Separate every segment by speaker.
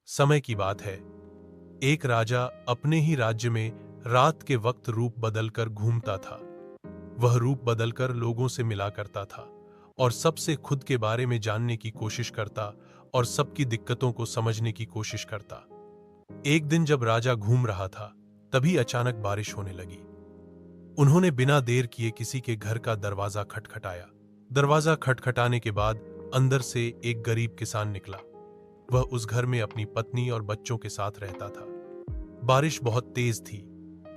Speaker 1: समय की बात है। एक राजा अपने ही राज्य में रात के वक्त रूप बदलकर घूमता था। वह रूप बदलकर लोगों से मिला करता था और सबसे खुद के बारे में जानने की कोशिश करता और सबकी दिक्कतों को समझने की कोशिश करता। एक दिन जब राजा घूम रहा था, तभी अचानक बारिश होने लगी। उन्होंने बिना देर किए किसी के घर का दरवाजा खटखटाया। दरवाजा खटखटाने के बाद अंदर से एक गरीब किसान निकला। वह उस घर में अपनी पत्नी और बच्चों के साथ रहता था। बारिश बहुत तेज थी,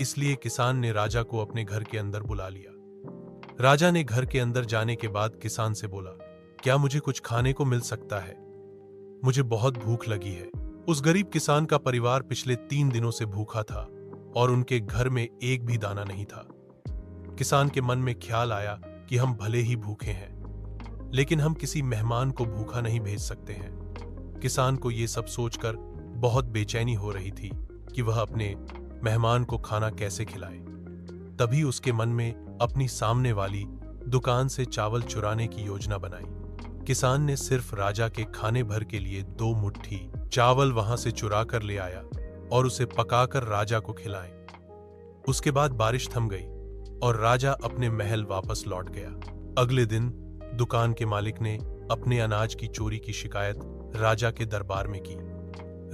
Speaker 1: इसलिए किसान ने राजा को अपने घर के अंदर बुला लिया। राजा ने घर के अंदर जाने के बाद किसान से बोला, क्या मुझे कुछ खाने को मिल सकता है? मुझे बहुत भूख लगी है। उस गरीब किसान का परिवार पिछले 3 दिनों से भूखा था और उनके घर में एक भी दाना नहीं था। किसान के मन में ख्याल आया कि हम भले ही भूखे हैं, लेकिन हम किसी मेहमान को भूखा नहीं भेज सकते हैं। किसान को यह सब सोचकर बहुत बेचैनी हो रही थी कि वह अपने मेहमान को खाना कैसे खिलाए। तभी उसके मन में अपनी सामने वाली दुकान से चावल चुराने की योजना बनाई। किसान ने सिर्फ राजा के खाने भर के लिए 2 मुट्ठी चावल वहां से चुरा कर ले आया और उसे पकाकर राजा को खिलाए। उसके बाद बारिश थम गई और राजा अपने महल वापस लौट गया। अगले दिन दुकान के मालिक ने अपने अनाज की चोरी की शिकायत राजा के दरबार में की।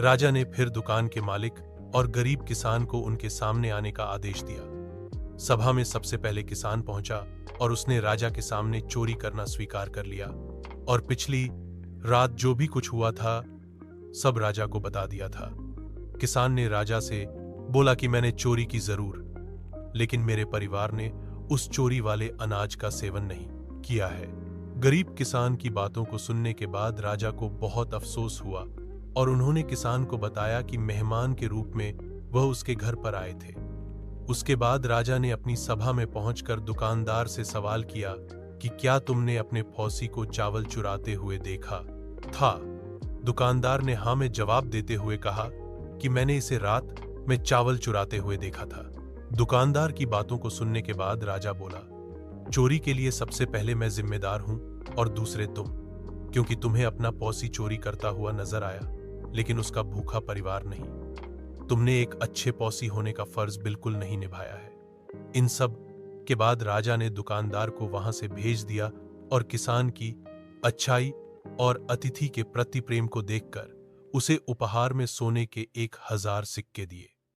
Speaker 1: राजा ने फिर दुकान के मालिक और गरीब किसान को उनके सामने आने का आदेश दिया। सभा में सबसे पहले किसान पहुंचा और उसने राजा के सामने चोरी करना स्वीकार कर लिया और पिछली रात जो भी कुछ हुआ था सब राजा को बता दिया था। किसान ने राजा से बोला कि मैंने चोरी की जरूर, लेकिन मेरे परिवार ने उस चोरी वाले अनाज का सेवन नहीं किया है। गरीब किसान की बातों को सुनने के बाद राजा को बहुत अफसोस हुआ और उन्होंने किसान को बताया कि मेहमान के रूप में वह उसके घर पर आए थे। उसके बाद राजा ने अपनी सभा में पहुंचकर दुकानदार से सवाल किया कि क्या तुमने अपने पड़ोसी को चावल चुराते हुए देखा था? दुकानदार ने हाँ में जवाब देते हुए कहा कि मैंने इसे रात में चावल चुराते हुए देखा था। दुकानदार की बातों को सुनने के बाद राजा बोला, चोरी के लिए सबसे पहले मैं जिम्मेदार हूं और दूसरे तुम, क्योंकि तुम्हें अपना पड़ोसी चोरी करता हुआ नजर आया, लेकिन उसका भूखा परिवार नहीं। तुमने एक अच्छे पड़ोसी होने का फर्ज बिल्कुल नहीं निभाया है। इन सब के बाद राजा ने दुकानदार को वहां से भेज दिया और किसान की अच्छाई और अतिथि के प्रति प्रेम को देखकर उसे उपहार में सोने के 1000 सिक्के दिए।